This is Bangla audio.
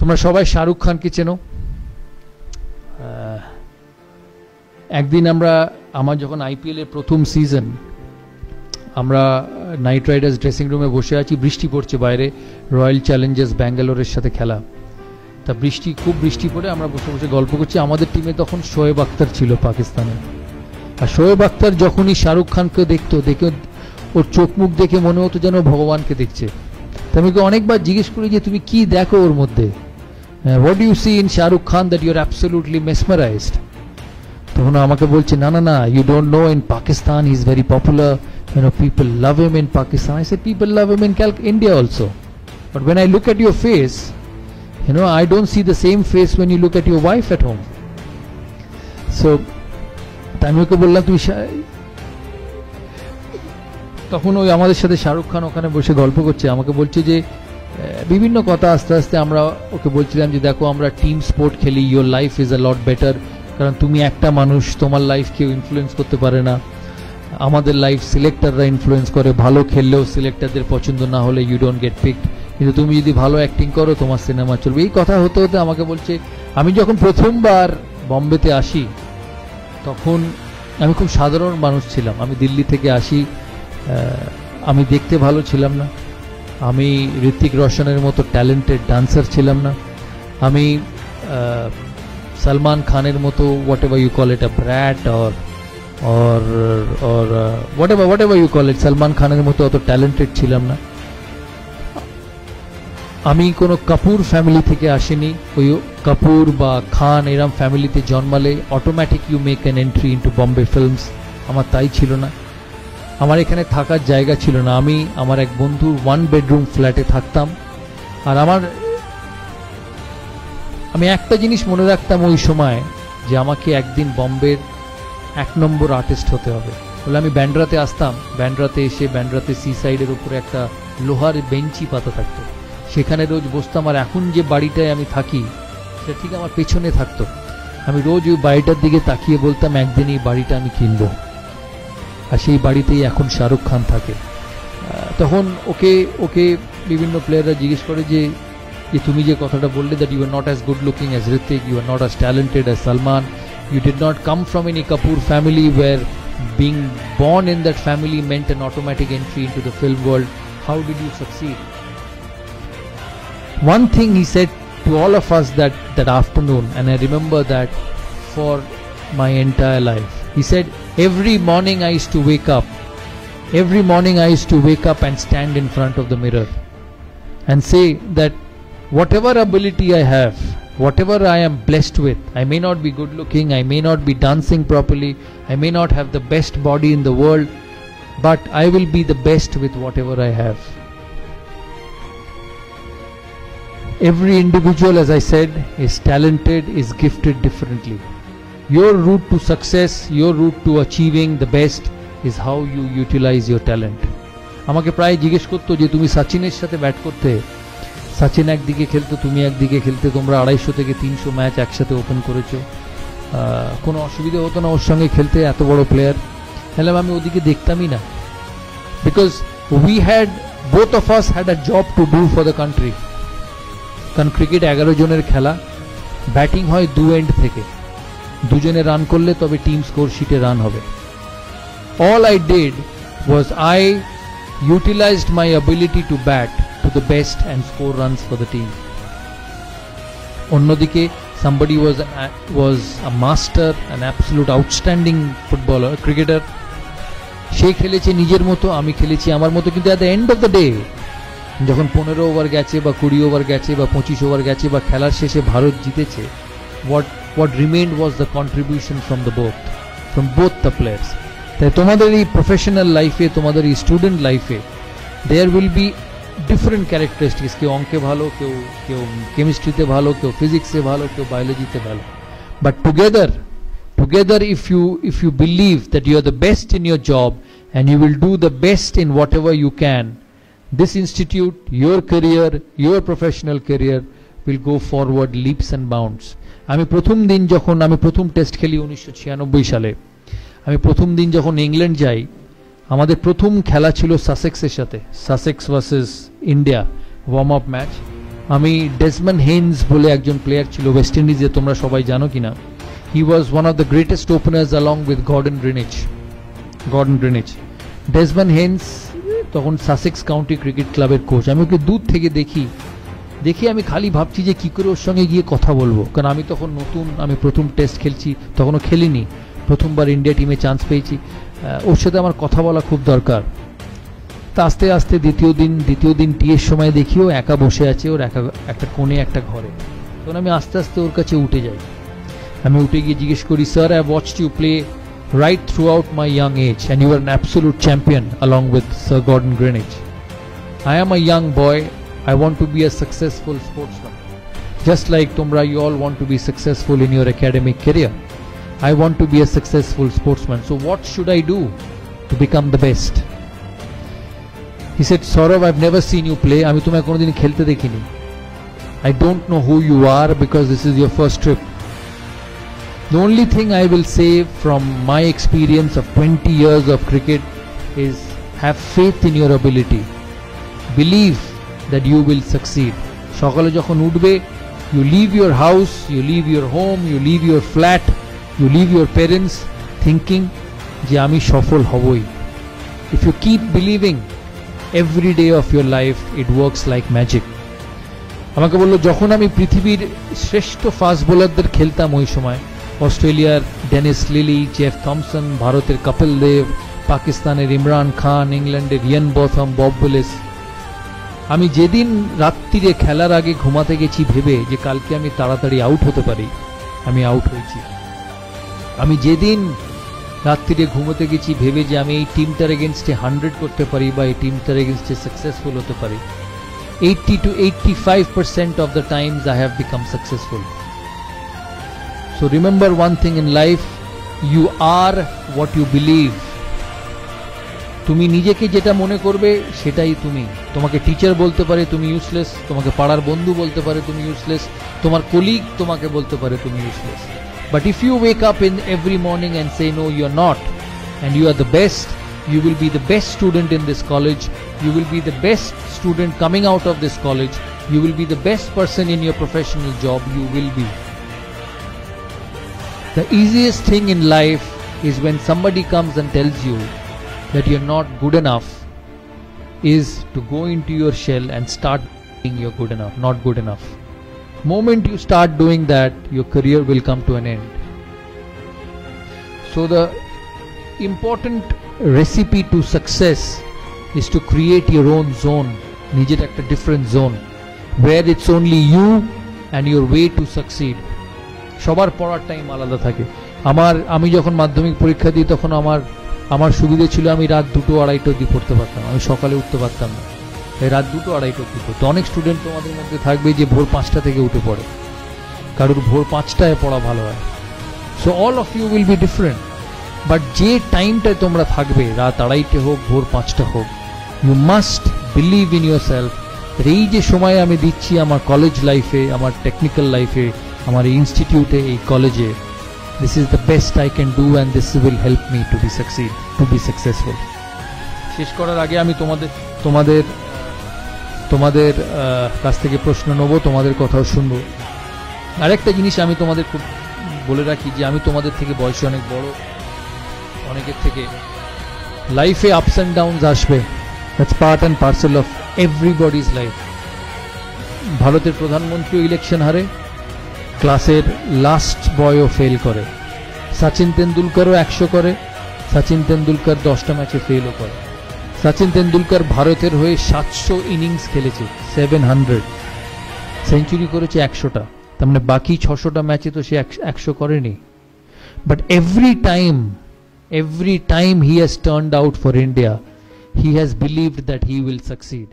তোমরা সবাই শাহরুখ খানকে চেনো। একদিন আমার যখন আইপিএল এর প্রথম সিজন, আমরা নাইট রাইডার্স ড্রেসিং রুমে বসে আছি, বৃষ্টি পড়ছে বাইরে, রয়্যাল চ্যালেঞ্জার্স ব্যাঙ্গালোরের সাথে খেলা। তা খুব বৃষ্টি পড়ে আমরা বসে বসে গল্প করছি। আমাদের টিমে তখন শোয়েব আখতার ছিল পাকিস্তানে। আর শোয়েব আখতার যখনই শাহরুখ খানকে দেখে ওর চোখ মুখ দেখে মনে হতো যেন ভগবানকে দেখছে। তা আমি অনেকবার জিজ্ঞেস করি যে তুমি কি দেখো ওর মধ্যে, what do you see in Shahrukh Khan that you are absolutely mesmerised? তখন আমাকে বলছে না না না, you don't know, in Pakistan he is very popular, people love him in Pakistan. I said people love him in India also, but when I look at your face, I don't see the same face when you look at your wife at home. So আমি ওকে বললাম তুমি, তখন ওই আমাদের সাথে শাহরুখ খান ওখানে বসে গল্প করছে, আমাকে বলছে যে বিভিন্ন কথা। আস্তে আস্তে আমরা ওকে বলছিলাম যে দেখো আমরা টিম স্পোর্ট খেলি, your life is a lot better, কারণ তুমি একটা মানুষ, তোমার লাইফ কেউ ইনফ্লুয়েন্স করতে পারে না। আমাদের লাইফ সিলেক্টররা ইনফ্লুয়েন্স করে, ভালো খেললেও সিলেক্টরদের পছন্দ না হলে ইউ ডোন্ট গেট পিকড, কিন্তু তুমি যদি ভালো অ্যাক্টিং করো তোমার সিনেমা চলবে। এই কথা হতে হতে আমাকে বলছে আমি যখন প্রথমবার বম্বেতে আসি তখন আমি খুব সাধারণ মানুষ ছিলাম। আমি দিল্লি থেকে আসি, আমি দেখতে ভালো ছিলাম না, আমি ঋত্বিক রোশনের মতো ট্যালেন্টেড ডান্সার ছিলাম না, আমি সলমান খানের মতো whatever you call it, a brat or whatever you call it, Salman খানের মতো অত ট্যালেন্টেড ছিলাম না। আমি কোনো কাপুর ফ্যামিলি থেকে আসিনি। ওই কাপুর বা খান এরম ফ্যামিলিতে জন্মালে automatic you make an entry into Bombay films, আমার তাই ছিল না। আমার এখানে থাকার জায়গা ছিল না, আমি আমার এক বন্ধুর 1 bedroom ফ্ল্যাটে থাকতাম। আর আমি একটা জিনিস মনে রাখতাম ওই সময়, যে আমাকে একদিন বম্বের 1 নম্বর আর্টিস্ট হতে হবে। বলে আমি ব্যান্ড্রাতে আসতাম, ব্যান্ড্রাতে এসে ব্যান্ড্রাতে সি সাইডের উপরে একটা লোহার বেঞ্চি পাতা থাকতো, সেখানে রোজ বসতাম। আর এখন যে বাড়িটায় আমি থাকি সেটা ঠিক আমার পেছনে থাকতো। আমি রোজ ওই বাড়িটার দিকে তাকিয়ে বলতাম একদিন এই বাড়িটা আমি কিনবো। আর সেই বাড়িতেই এখন শাহরুখ খান থাকে। তখন ওকে বিভিন্ন প্লেয়াররা জিজ্ঞেস করে যে তুমি যে কথাটা বললে, that you are not as good looking as Hrithik, you are not as talented as Salman, you did not come from any Kapoor family where being born in that family meant an automatic entry into the film world. How did you succeed? One thing he said to all of us that afternoon, and I remember that for my entire life. He said, every morning I used to wake up and stand in front of the mirror and say that whatever ability I have, whatever I am blessed with, I may not be good looking, I may not be dancing properly, I may not have the best body in the world, but I will be the best with whatever I have. Every individual, as I said, is talented, is gifted differently. Your route to success, your route to achieving the best is how you utilize your talent. আমাকে প্রায় জিজ্ঞেস করতো যে তুমি সচিনের সাথে ব্যাট করতে, সচিন একদিকে খেলতো, তুমি একদিকে খেলতে, তোমরা 250 থেকে 300 ম্যাচ একসাথে ওপেন করেছো, কোনো অসুবিধা হতো না ওর সঙ্গে খেলতে, এত বড় প্লেয়ার। তাহলে আমি ওদিকে দেখতামই না, because both of us had a job to do for the country. কারণ ক্রিকেট 11 জনের খেলা, ব্যাটিং হয় 2 এন্ড থেকে, 2 জনে রান করলে তবে টিম স্কোর শিটে রান হবে। All I did was I utilized my ability to bat to the best and score runs for the team. Onnodike somebody was a master, an absolute outstanding footballer, cricketer. She খেলেছে নিজের মতো, আমি খেলেছি আমার মতো, কিন্তু at the end of the day যখন 15 ওভার গেছে বা 20 ওভার গেছে বা 25 ওভার গেছে বা খেলার শেষে ভারত জিতেছে, what remained was the contribution from both the players. তাই তোমাদের এই প্রফেশনাল লাইফে, তোমাদের এই স্টুডেন্ট লাইফে there will be different characteristics. কেউ অঙ্কে ভালো, কেউ কেমিস্ট্রিতে ভালো, কেউ ফিজিক্সে ভালো, কেউ বায়োলজিতে ভালো, but together if you believe that you are the best in your job and you will do the best in whatever you can, this institute, your career, your professional career will go forward leaps and bounds. আমি প্রথম টেস্ট খেলি 1996 সালে, আমি প্রথম দিন যখন ইংল্যান্ড যাই, আমাদের প্রথম খেলা ছিল সাসেক্সের সাথে, Sussex versus India, warm up match. আমি ডেসমন্ড হেইনস বলে একজন প্লেয়ার ছিল ওয়েস্ট ইন্ডিজে, তোমরা সবাই জানো কিনা। He was one of the greatest openers along with Gordon Greenidge. Desmond Haynes তখন সাসেক্স কাউন্টি ক্রিকেট ক্লাবের কোচ। আমি ওকে দূর থেকে দেখি আমি খালি ভাবছি যে কী করে ওর সঙ্গে গিয়ে কথা বলবো, কারণ আমি তখন নতুন, আমি প্রথম টেস্ট খেলছি, তখনও খেলিনি, প্রথমবার ইন্ডিয়া টিমে চান্স পেয়েছি। ওর সাথে আমার কথা বলা খুব দরকার। তা আস্তে আস্তে দ্বিতীয় দিন টিয়ের সময় দেখিও একা বসে আছে, ওর একটা কোণে একটা ঘরে। তখন আমি আস্তে আস্তে ওর কাছে উঠে যাই। আমি উঠে গিয়ে জিজ্ঞেস করি, sir, I watched you play right throughout my young age and you are an absolute champion along with Sir Gordon Greenidge. I am a young boy. I want to be a successful sportsman. Just like Tumra, you all want to be successful in your academic career. I want to be a successful sportsman. So what should I do to become the best? He said, Saurav, I've never seen you play. Ami tumhe kono din khelte dekhini. I don't know who you are because this is your first trip. The only thing I will say from my experience of 20 years of cricket is have faith in your ability. Believe that you will succeed. Sokale jokhon utbe, you leave your house, you leave your home, you leave your flat, you leave your parents thinking je ami সফল হবই. If you keep believing every day of your life, it works like magic. আমাকে বললো, যখন আমি পৃথিবীর শ্রেষ্ঠ ফাস্ট বোলারদের খেলতাম ওই সময়, অস্ট্রেলিয়ার ডেনিস লিলি, জেফ থমসন, ভারতের কপিল দেব, পাকিস্তানের ইমরান খান, ইংল্যান্ডের ইয়ান বথম, বব উইলিস, আমি যেদিন রাত্রিরে খেলার আগে ঘুমাতে গেছি ভেবে যে কালকে আমি তাড়াতাড়ি আউট হতে পারি, আমি আউট হয়েছি। আমি যেদিন রাত্রিরে ঘুমোতে গেছি ভেবে যে আমি এই টিমটার এগেনস্টে 100 করতে পারি বা এই টিমটার এগেনস্টে সাকসেসফুল হতে পারি, 80 to 85% of the times I have become successful. So remember one thing in life, you are what you believe. তুমি নিজেকে যেটা মনে করবে সেটাই তুমি। তোমাকে টিচার বলতে পারে তুমি ইউজলেস, তোমাকে পাড়ার বন্ধু বলতে পারে তুমি ইউজলেস, তোমার কলিগ তোমাকে বলতে পারে তুমি useless. But if you wake up in every morning and say no, you are not, and you are the best, you will be the best student in this college, you will be the best student coming out of this college, you will be the best person in your professional job, you will be. The easiest thing in life is when somebody comes and tells you that you're not good enough, is to go into your shell and start being you're good enough, not good enough. Moment you start doing that, your career will come to an end. So the important recipe to success is to create your own zone, nijer ekta different zone where it's only you and your way to succeed. সবার পড়ার টাইম আলাদা থাকে। আমি যখন মাধ্যমিক পরীক্ষা দিই তখন আমার সুবিধে ছিল আমি রাত 2-2-2:30 অবধি পড়তে পারতাম, আমি সকালে উঠতে পারতাম না, রাত 2-2-2:30 অবধি পড়তো। অনেক স্টুডেন্ট তোমাদের মধ্যে থাকবে যে ভোর 5টা থেকে উঠে পড়ে, কারোর ভোর 5টায় পড়া ভালো হয়। So all of you will be different, but যে টাইমটায় তোমরা থাকবে, রাত 2:30 হোক ভোর 5টা হোক, you must believe in yourself. এই যে সময় আমি দিচ্ছি আমার কলেজ লাইফে, আমার টেকনিক্যাল লাইফে, আমার ইনস্টিটিউটে, এই কলেজে, this is the best I can do and this will help me to be successful. শেষ করার আগে আমি তোমাদের কাছ থেকে প্রশ্ন নেব, তোমাদের কথাও শুনবো। আরেকটা জিনিস আমি তোমাদের খুব বলে রাখি যে আমি তোমাদের থেকে বয়সে অনেক বড়, অনেকের থেকে লাইফে আপস অ্যান্ড ডাউনস আসবে, that's part and parcel of everybody's life. ভারতের প্রধানমন্ত্রী ইলেকশন হারে, ক্লাসের লাস্ট বয়ও ফেল করে, সচিন তেন্ডুলকারও 100 করে, সচিন তেন্ডুলকার 10টা ম্যাচে ফেলও করে। সচিন তেন্ডুলকার ভারতের হয়ে 700 ইনিংস খেলেছে, 700 সেঞ্চুরি করেছে 100টা, তার মানে বাকি 600টা ম্যাচে তো সে 100 করেনি। But every time he has turned out for India, he has believed that he will succeed.